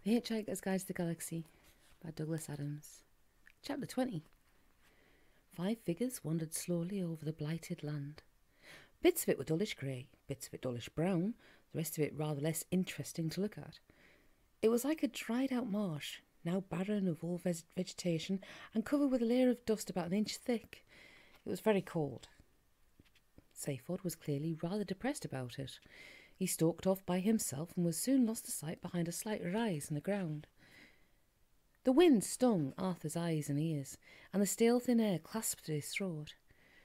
The Hitch-Hiker's Guide to the Galaxy by Douglas Adams. Chapter 20. 5 figures wandered slowly over the blighted land. Bits of it were dullish grey, bits of it dullish brown, the rest of it rather less interesting to look at. It was like a dried-out marsh, now barren of all vegetation and covered with a layer of dust about an inch thick. It was very cold. Seyford was clearly rather depressed about it. He stalked off by himself and was soon lost to sight behind a slight rise in the ground. The wind stung Arthur's eyes and ears, and the stale thin air clasped at his throat.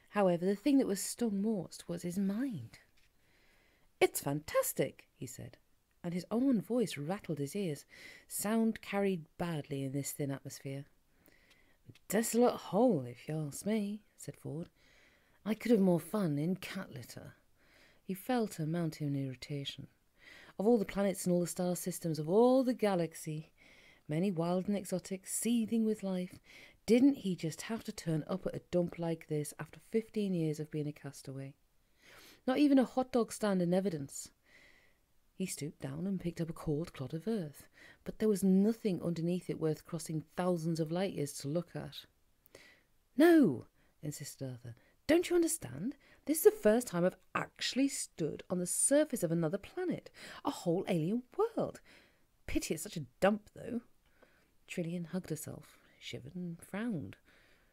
However, the thing that was stung most was his mind. "It's fantastic," he said, and his own voice rattled his ears. Sound carried badly in this thin atmosphere. "Desolate hole, if you ask me," said Ford. "I could have more fun in cat litter." He felt a mounting irritation. Of all the planets and all the star systems, of all the galaxy, many wild and exotic, seething with life, didn't he just have to turn up at a dump like this after 15 years of being a castaway? Not even a hot dog stand in evidence. He stooped down and picked up a cold clod of earth, but there was nothing underneath it worth crossing thousands of light years to look at. "No," insisted Arthur. "Don't you understand? This is the first time I've actually stood on the surface of another planet, a whole alien world. Pity it's such a dump, though." Trillian hugged herself, shivered and frowned.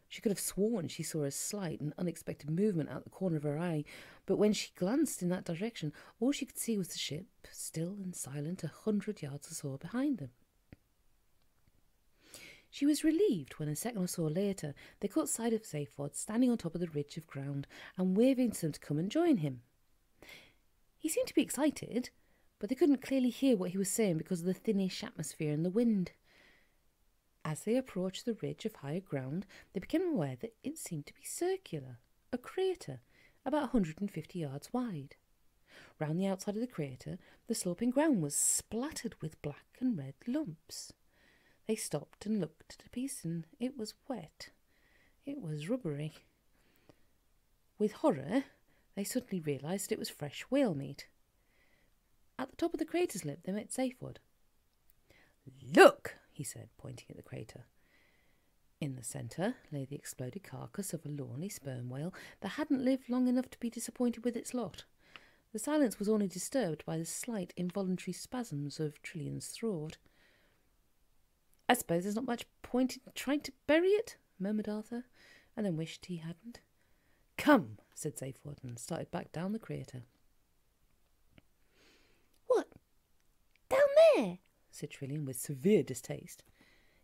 She could have sworn she saw a slight and unexpected movement out the corner of her eye, but when she glanced in that direction, all she could see was the ship, still and silent 100 yards or so behind them. She was relieved when a second or so later they caught sight of Seyford standing on top of the ridge of ground and waving to them to come and join him. He seemed to be excited, but they couldn't clearly hear what he was saying because of the thinnish atmosphere and the wind. As they approached the ridge of higher ground, they became aware that it seemed to be circular, a crater about 150 yards wide. Round the outside of the crater, the sloping ground was splattered with black and red lumps. They stopped and looked at a piece, and it was wet. It was rubbery. With horror, they suddenly realised that it was fresh whale meat. At the top of the crater's lip, they met Seyford. "Look!" he said, pointing at the crater. In the centre lay the exploded carcass of a lonely sperm whale that hadn't lived long enough to be disappointed with its lot. The silence was only disturbed by the slight involuntary spasms of Trillian's throat. "I suppose there's not much point in trying to bury it," murmured Arthur, and then wished he hadn't. "Come," said Seyford, and started back down the crater. "What? Down there?" said Trillian with severe distaste.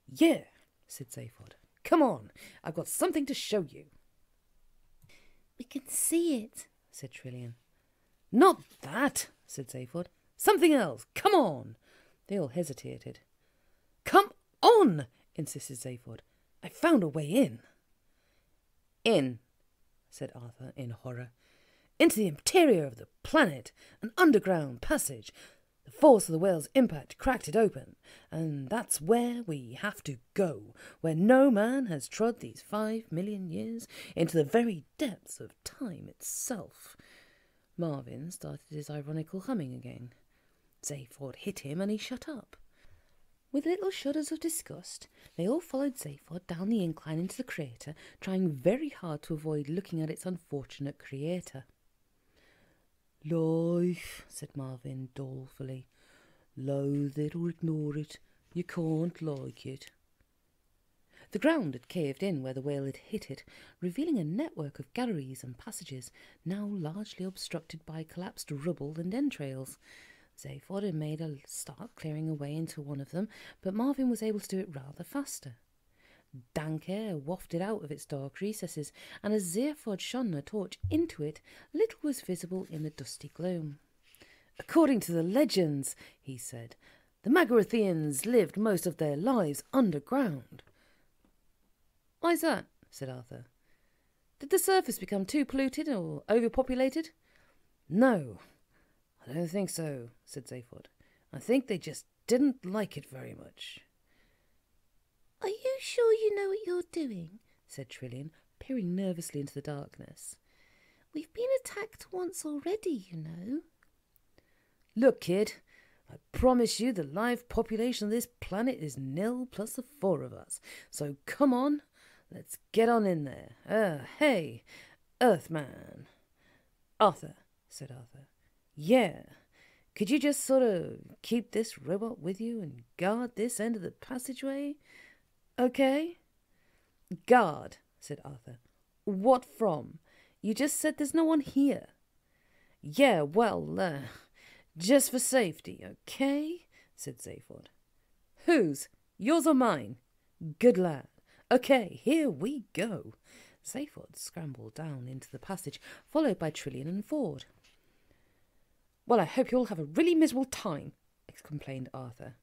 "Yeah," said Seyford. "Come on, I've got something to show you." "We can see it," said Trillian. "Not that," said Seyford. "Something else. Come on." They all hesitated. "Come on," insisted Seyford. "I found a way in." "In," said Arthur in horror. "Into the interior of the planet, an underground passage. The force of the whale's impact cracked it open, and that's where we have to go, where no man has trod these 5 million years, into the very depths of time itself." Marvin started his ironical humming again. Seyford hit him and he shut up. With little shudders of disgust, they all followed Seyford down the incline into the crater, trying very hard to avoid looking at its unfortunate creator. "Life," said Marvin dolefully. "Loathe it or ignore it. You can't like it." The ground had caved in where the whale had hit it, revealing a network of galleries and passages, now largely obstructed by collapsed rubble and entrails. Seyford had made a start clearing a way into one of them, but Marvin was able to do it rather faster. Dank air wafted out of its dark recesses, and as Seyford shone a torch into it, little was visible in the dusty gloom. "According to the legends," he said, "the Magarathians lived most of their lives underground." "Why's that?" said Arthur. "Did the surface become too polluted or overpopulated?" "No, I don't think so," said Seyford. "I think they just didn't like it very much." "Are you sure you know what you're doing?" said Trillian, peering nervously into the darkness. "We've been attacked once already, you know." "Look, kid, I promise you the live population of this planet is nil plus the 4 of us. So come on, let's get on in there. Hey, Earthman. Arthur, said Arthur. Yeah. Could you just sort of keep this robot with you and guard this end of the passageway? Okay? Guard, said Arthur. What from? You just said there's no one here. Yeah, well, just for safety, okay? Said Zayford. Whose? Yours or mine? Good lad. Okay, here we go. Zayford scrambled down into the passage, followed by Trillian and Ford. Well, I hope you'll have a really miserable time, complained Arthur.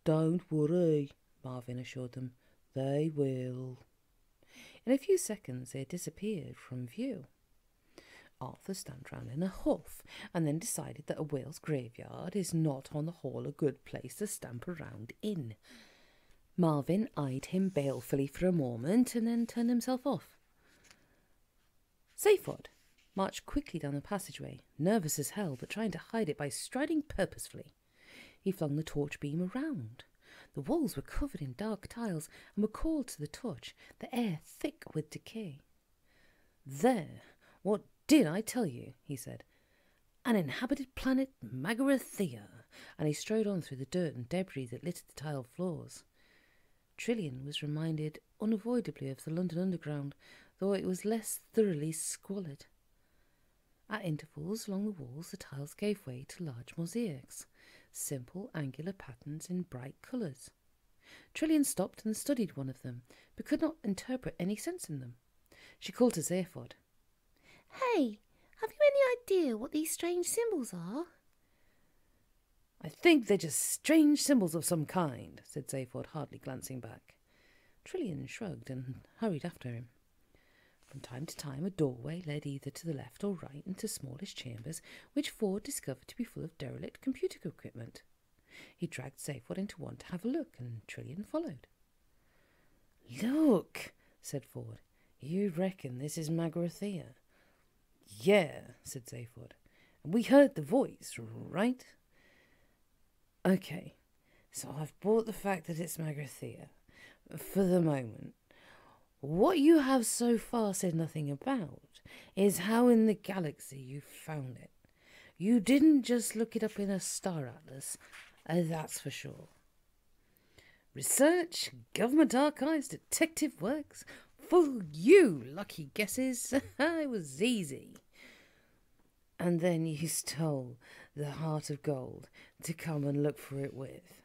Don't worry, Marvin assured them. They will. In a few seconds they had disappeared from view. Arthur stamped round in a huff, and then decided that a whale's graveyard is not on the whole a good place to stamp around in. Marvin eyed him balefully for a moment, and then turned himself off. Zayford marched quickly down the passageway, nervous as hell, but trying to hide it by striding purposefully. He flung the torch beam around. The walls were covered in dark tiles and were cold to the touch, the air thick with decay. There, what did I tell you? He said. An inhabited planet, Magarathea. And he strode on through the dirt and debris that littered the tiled floors. Trillian was reminded unavoidably of the London Underground, though it was less thoroughly squalid. At intervals along the walls the tiles gave way to large mosaics, simple angular patterns in bright colours. Trillian stopped and studied one of them, but could not interpret any sense in them. She called to Zayford. Hey, have you any idea what these strange symbols are? I think they're just strange symbols of some kind, said Zayford, hardly glancing back. Trillian shrugged and hurried after him. From time to time a doorway led either to the left or right into smallish chambers, which Ford discovered to be full of derelict computer equipment. He dragged Zayford into one to have a look, and Trillian followed. Look, said Ford. You reckon this is Magarathea? Yeah, said Zayford. And we heard the voice, right? Okay, so I've bought the fact that it's Magarathea, for the moment. What you have so far said nothing about is how in the galaxy you found it. You didn't just look it up in a star atlas, that's for sure. Research, government archives, detective works, full you lucky guesses. It was easy. And then you stole the heart of gold to come and look for it with.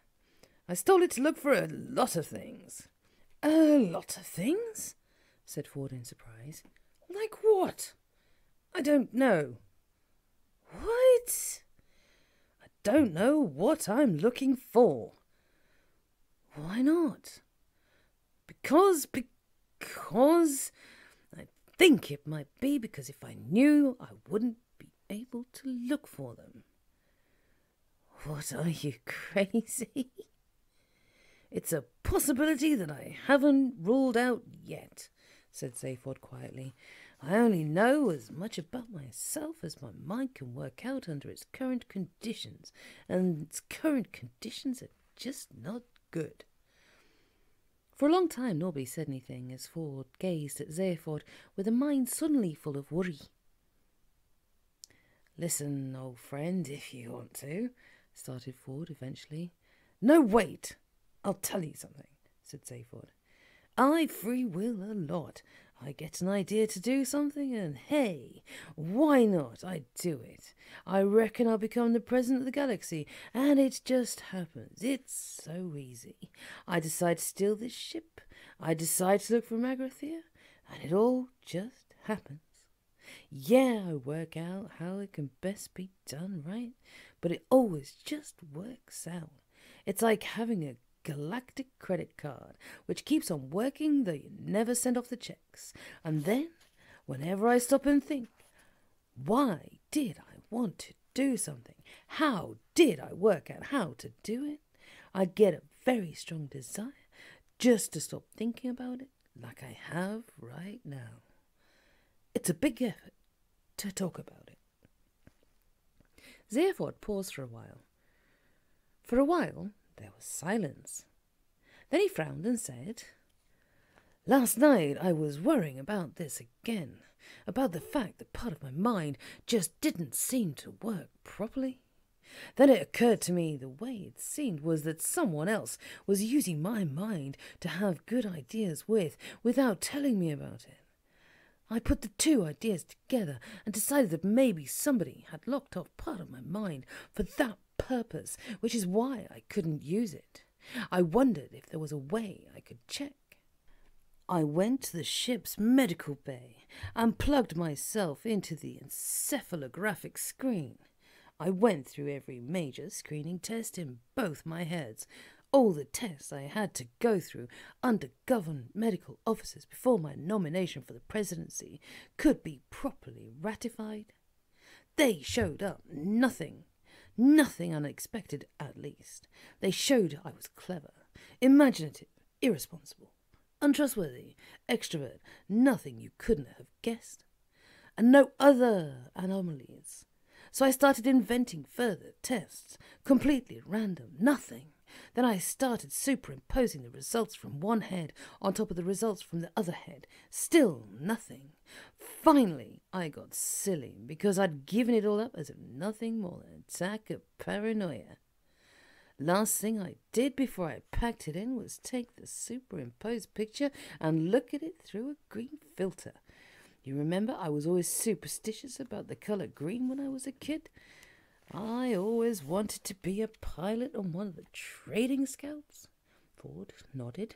I stole it to look for a lot of things. A lot of things? Said Ford in surprise. Like what? I don't know. What? I don't know what I'm looking for. Why not? Because I think it might be because if I knew, I wouldn't be able to look for them. What, are you crazy? It's a possibility that I haven't ruled out yet, said Zayford quietly. I only know as much about myself as my mind can work out under its current conditions, and its current conditions are just not good. For a long time nobody said anything as Ford gazed at Zayford with a mind suddenly full of worry. Listen, old friend, if you want to, started Ford eventually. No, wait! I'll tell you something, said Zayford. I free will a lot. I get an idea to do something, and hey, why not? I do it. I reckon I'll become the president of the galaxy, and it just happens. It's so easy. I decide to steal this ship. I decide to look for Magarathea, and it all just happens. Yeah, I work out how it can best be done, right? But it always just works out. It's like having a galactic credit card, which keeps on working though you never send off the checks. And then, whenever I stop and think, why did I want to do something? How did I work out how to do it? I get a very strong desire just to stop thinking about it like I have right now. It's a big effort to talk about it. Zayford paused for a while. For a while there was silence. Then he frowned and said, "Last night I was worrying about this again, about the fact that part of my mind just didn't seem to work properly. Then it occurred to me the way it seemed was that someone else was using my mind to have good ideas without telling me about it. I put the two ideas together and decided that maybe somebody had locked off part of my mind for that purpose, which is why I couldn't use it. I wondered if there was a way I could check. I went to the ship's medical bay and plugged myself into the encephalographic screen. I went through every major screening test in both my heads, all the tests I had to go through under government medical officers before my nomination for the presidency could be properly ratified. They showed up nothing unexpected at least. They showed I was clever, imaginative, irresponsible, untrustworthy, extrovert, nothing you couldn't have guessed, and no other anomalies. So I started inventing further tests, completely random, nothing. Then I started superimposing the results from one head on top of the results from the other head. Still nothing. Finally, I got silly because I'd given it all up as if nothing more than an attack of paranoia. Last thing I did before I packed it in was take the superimposed picture and look at it through a green filter. You remember I was always superstitious about the colour green when I was a kid? I always wanted to be a pilot on one of the trading scouts. Ford nodded.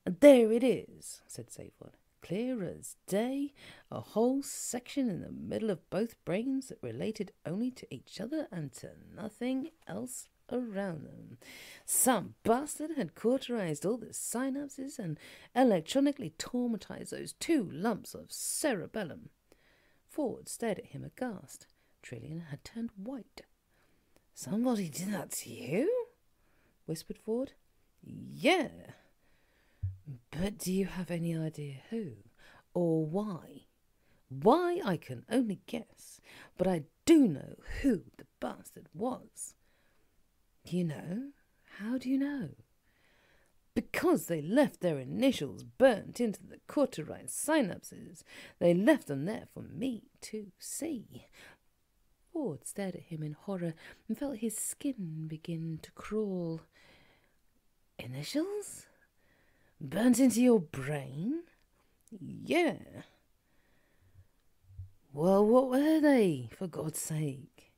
There it is, said Zayford. Clear as day, a whole section in the middle of both brains that related only to each other and to nothing else around them. Some bastard had cauterized all the synapses and electronically traumatized those two lumps of cerebellum. Ford stared at him aghast. Trillian had turned white. "Somebody did that to you?" whispered Ford. "Yeah. But do you have any idea who or why? Why, I can only guess, but I do know who the bastard was." "Do you know? How do you know?" "Because they left their initials burnt into the cauterized synapses. They left them there for me to see." Ford stared at him in horror and felt his skin begin to crawl. "Initials? Burnt into your brain?" "Yeah." "Well, what were they, for God's sake?"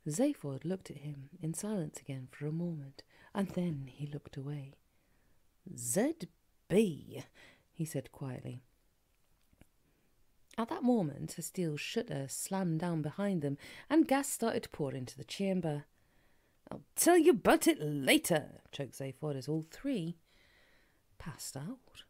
Zayford looked at him in silence again for a moment, and then he looked away. "ZB," he said quietly. At that moment, a steel shutter slammed down behind them, and gas started to pour into the chamber. "I'll tell you about it later," choked Zayford as all three passed out.